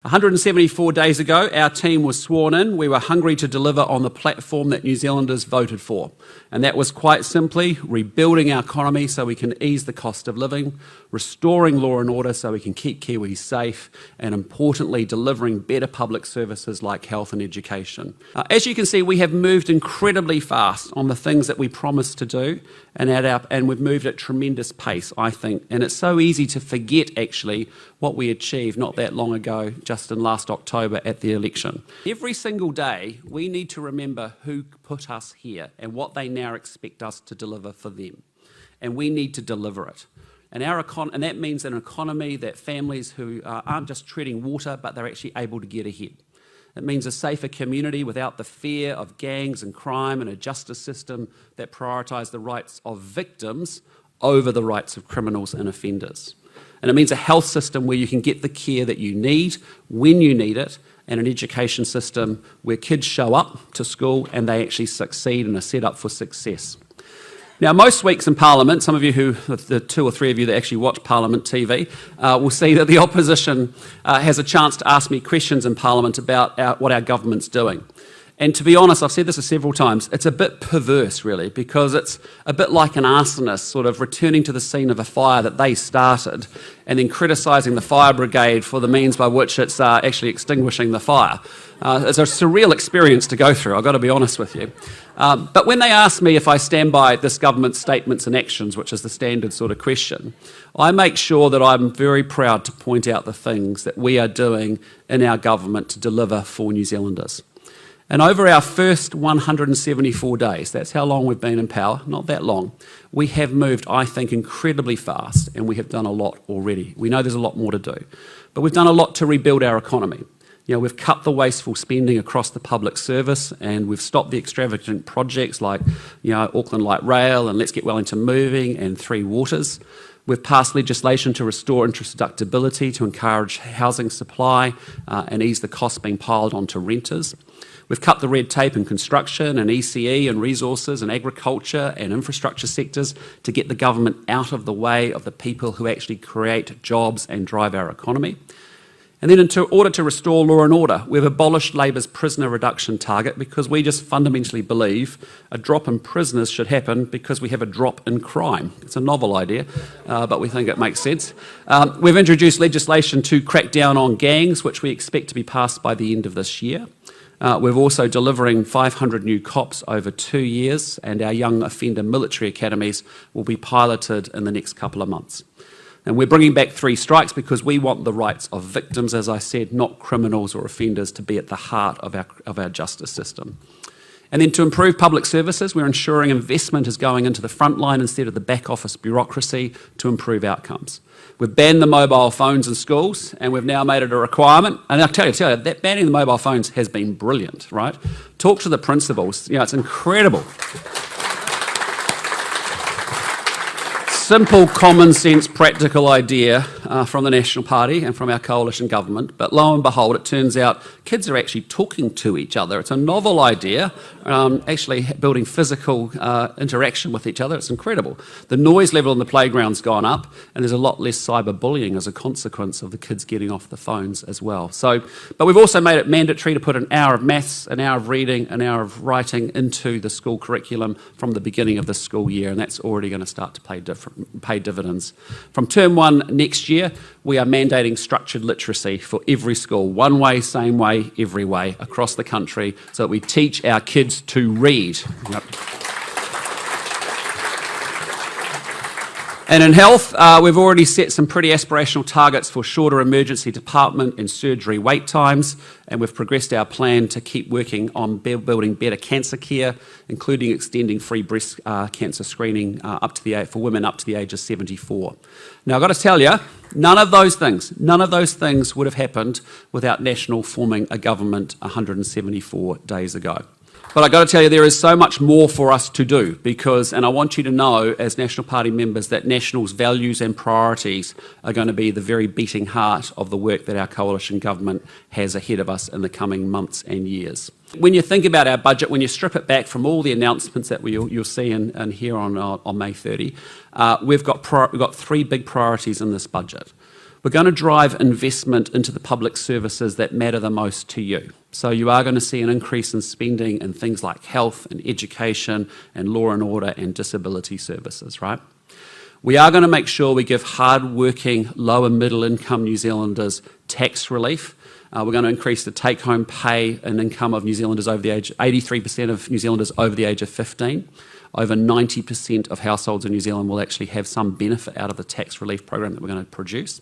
174 days ago, our team was sworn in. We were hungry to deliver on the platform that New Zealanders voted for. And that was quite simply rebuilding our economy so we can ease the cost of living, restoring law and order so we can keep Kiwis safe, and importantly, delivering better public services like health and education. As you can see, we have moved incredibly fast on the things that we promised to do, and we've moved at tremendous pace, I think. And it's so easy to forget, actually, what we achieved not that long ago, just in last October at the election. Every single day, we need to remember who put us here and what they now expect us to deliver for them. And we need to deliver it. And that means an economy that families who aren't just treading water, but they're actually able to get ahead. It means a safer community without the fear of gangs and crime, and a justice system that prioritises the rights of victims over the rights of criminals and offenders. And it means a health system where you can get the care that you need when you need it, and an education system where kids show up to school and they actually succeed and are set up for success. Now, most weeks in Parliament, some of you the 2 or 3 of you that actually watch Parliament TV, will see that the opposition has a chance to ask me questions in Parliament about what our government's doing. And to be honest, I've said this several times, it's a bit perverse, really, because it's a bit like an arsonist sort of returning to the scene of a fire that they started and then criticising the fire brigade for the means by which it's actually extinguishing the fire. It's a surreal experience to go through, I've got to be honest with you. But when they ask me if I stand by this government's statements and actions, which is the standard sort of question, I make sure that I'm very proud to point out the things that we are doing in our government to deliver for New Zealanders. And over our first 174 days, that's how long we've been in power, not that long, we have moved, I think, incredibly fast, and we have done a lot already. We know there's a lot more to do, but we've done a lot to rebuild our economy. You know, we've cut the wasteful spending across the public service, and we've stopped the extravagant projects like, Auckland Light Rail and Let's Get Wellington Moving and Three Waters. We've passed legislation to restore interest deductibility to encourage housing supply and ease the costs being piled onto renters. We've cut the red tape in construction and ECE and resources and agriculture and infrastructure sectors to get the government out of the way of the people who actually create jobs and drive our economy. And then in order to restore law and order, we've abolished Labour's prisoner reduction target because we just fundamentally believe a drop in prisoners should happen because we have a drop in crime. It's a novel idea, but we think it makes sense. We've introduced legislation to crack down on gangs, which we expect to be passed by the end of this year. We're also delivering 500 new cops over 2 years, and our young offender military academies will be piloted in the next couple of months. And we're bringing back 3 strikes because we want the rights of victims, as I said, not criminals or offenders, to be at the heart of our justice system. And then to improve public services, we're ensuring investment is going into the front line instead of the back office bureaucracy to improve outcomes. We've banned the mobile phones in schools, and we've now made it a requirement. And I'll tell you, that banning the mobile phones has been brilliant, right? Talk to the principals. It's incredible. Simple, common sense, practical idea from the National Party and from our coalition government, but lo and behold, it turns out kids are actually talking to each other. It's a novel idea, actually building physical interaction with each other. It's incredible. The noise level in the playground's gone up, and there's a lot less cyberbullying as a consequence of the kids getting off the phones as well. But we've also made it mandatory to put an hour of maths, an hour of reading, an hour of writing into the school curriculum from the beginning of the school year, and that's already going to start to pay dividends. From term 1 next year, we are mandating structured literacy for every school, one way, same way, every way, across the country, so that we teach our kids to read. Yep. And in health, we've already set some pretty aspirational targets for shorter emergency department and surgery wait times, and we've progressed our plan to keep working on building better cancer care, including extending free breast cancer screening for women up to the age of 74. Now, I've got to tell you, none of those things would have happened without National forming a government 174 days ago. But I've got to tell you, there is so much more for us to do because, and I want you to know as National Party members, that National's values and priorities are going to be the very beating heart of the work that our coalition government has ahead of us in the coming months and years. When you think about our budget, when you strip it back from all the announcements that you'll see and hear on May 30, we've got 3 big priorities in this budget. We're going to drive investment into the public services that matter the most to you. So you are going to see an increase in spending in things like health and education and law and order and disability services, right? We are going to make sure we give hard-working, low and middle income New Zealanders tax relief. We're going to increase the take-home pay and income of New Zealanders over the age, 83% of New Zealanders over the age of 15. Over 90% of households in New Zealand will actually have some benefit out of the tax relief program that we're going to produce.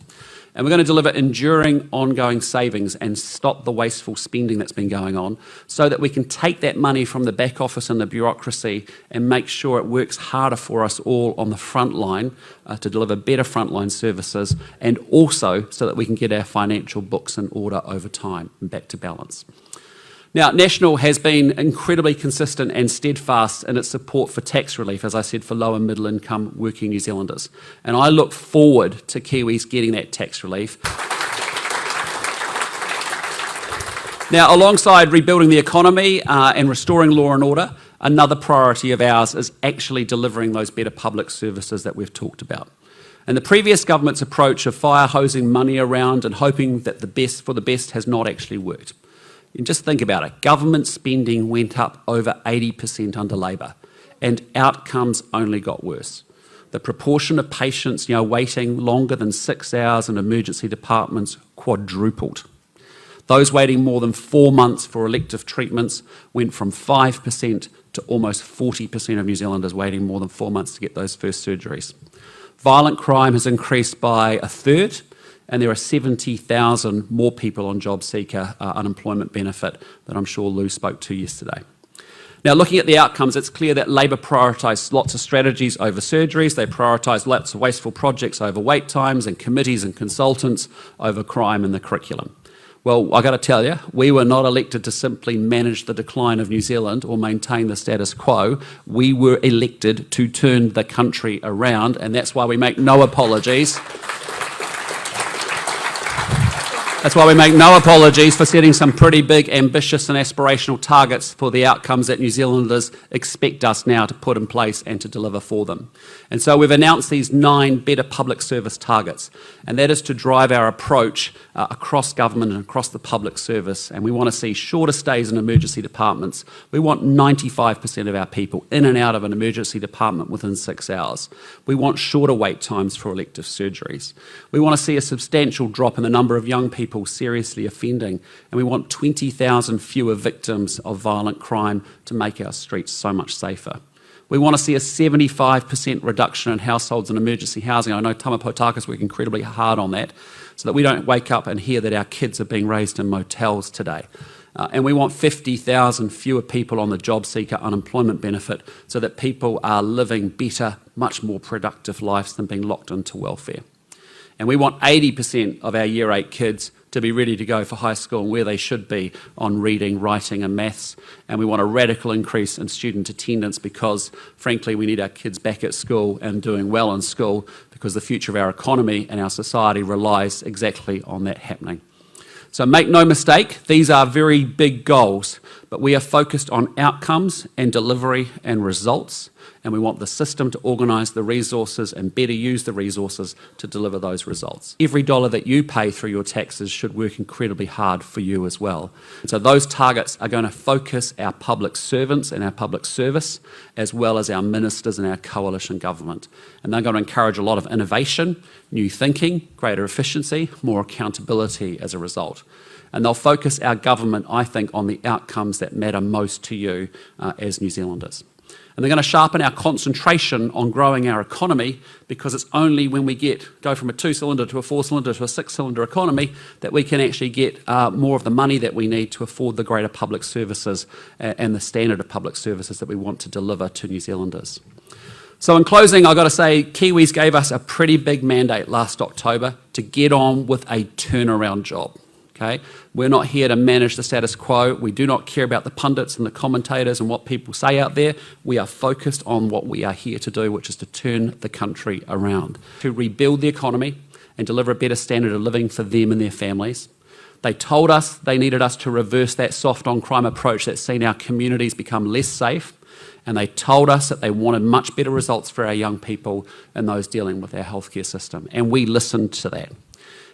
And we're going to deliver enduring, ongoing savings and stop the wasteful spending that's been going on so that we can take that money from the back office and the bureaucracy and make sure it works harder for us all on the front line to deliver better frontline services, and also so that we can get our financial books in order over time and back to balance. Now, National has been incredibly consistent and steadfast in its support for tax relief, as I said, for low and middle income working New Zealanders. And I look forward to Kiwis getting that tax relief. Now, alongside rebuilding the economy and restoring law and order, another priority of ours is actually delivering those better public services that we've talked about. And the previous government's approach of fire hosing money around and hoping that the best for the best has not actually worked. And just think about it, government spending went up over 80% under Labor, and outcomes only got worse. The proportion of patients waiting longer than 6 hours in emergency departments quadrupled. Those waiting more than 4 months for elective treatments went from 5% to almost 40% of New Zealanders waiting more than 4 months to get those first surgeries. Violent crime has increased by a third, and there are 70,000 more people on job seeker unemployment benefit that I'm sure Lou spoke to yesterday. Now, looking at the outcomes, it's clear that Labor prioritised lots of strategies over surgeries. They prioritised lots of wasteful projects over wait times, and committees and consultants over crime in the curriculum. Well, I've got to tell you, we were not elected to simply manage the decline of New Zealand or maintain the status quo. We were elected to turn the country around, and that's why we make no apologies. That's why we make no apologies for setting some pretty big, ambitious and aspirational targets for the outcomes that New Zealanders expect us now to put in place and to deliver for them. And so we've announced these 9 better public service targets, and that is to drive our approach across government and across the public service. And we want to see shorter stays in emergency departments. We want 95% of our people in and out of an emergency department within 6 hours. We want shorter wait times for elective surgeries. We want to see a substantial drop in the number of young people seriously offending, and we want 20,000 fewer victims of violent crime to make our streets so much safer. We want to see a 75% reduction in households in emergency housing. I know Tamapo Tāka's working incredibly hard on that, so that we don't wake up and hear that our kids are being raised in motels today. And we want 50,000 fewer people on the job seeker unemployment benefit so that people are living better, much more productive lives than being locked into welfare. And we want 80% of our Year 8 kids to be ready to go for high school and where they should be on reading, writing and maths. And we want a radical increase in student attendance because, frankly, we need our kids back at school and doing well in school because the future of our economy and our society relies exactly on that happening. So make no mistake, these are very big goals, but we are focused on outcomes and delivery and results, and we want the system to organise the resources and better use the resources to deliver those results. Every dollar that you pay through your taxes should work incredibly hard for you as well. So those targets are going to focus our public servants and our public service, as well as our ministers and our coalition government. And they're going to encourage a lot of innovation, new thinking, greater efficiency, more accountability as a result. And they'll focus our government, I think, on the outcomes that matter most to you as New Zealanders. And they're going to sharpen our concentration on growing our economy, because it's only when we go from a 2-cylinder to a 4-cylinder to a 6-cylinder economy that we can actually get more of the money that we need to afford the greater public services and the standard of public services that we want to deliver to New Zealanders. So in closing, I've got to say, Kiwis gave us a pretty big mandate last October to get on with a turnaround job. Okay? We're not here to manage the status quo. We do not care about the pundits and the commentators and what people say out there. We are focused on what we are here to do, which is to turn the country around, to rebuild the economy and deliver a better standard of living for them and their families. They told us they needed us to reverse that soft on crime approach that's seen our communities become less safe, and they told us that they wanted much better results for our young people and those dealing with our healthcare system, and we listened to that.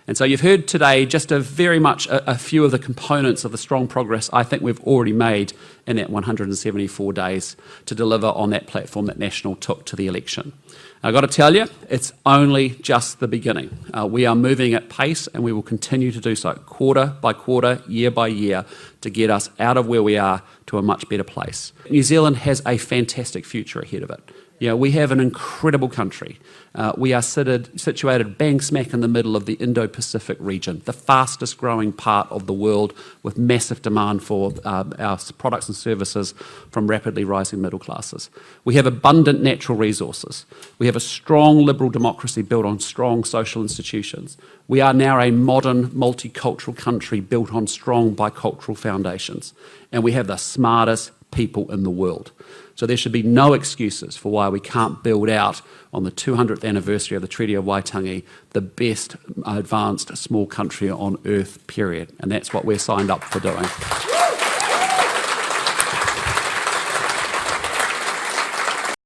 And so you've heard today just very much a few of the components of the strong progress I think we've already made in that 174 days to deliver on that platform that National took to the election. I've got to tell you, it's only just the beginning. We are moving at pace and we will continue to do so quarter by quarter, year by year, to get us out of where we are to a much better place. New Zealand has a fantastic future ahead of it. We have an incredible country. We are situated bang smack in the middle of the Indo-Pacific region, the fastest growing part of the world with massive demand for our products and services from rapidly rising middle classes. We have abundant natural resources. We have a strong liberal democracy built on strong social institutions. We are now a modern multicultural country built on strong bicultural foundations. And we have the smartest people in the world. So there should be no excuses for why we can't build out on the 200th anniversary of the Treaty of Waitangi, the best advanced small country on earth, period. And that's what we're signed up for doing.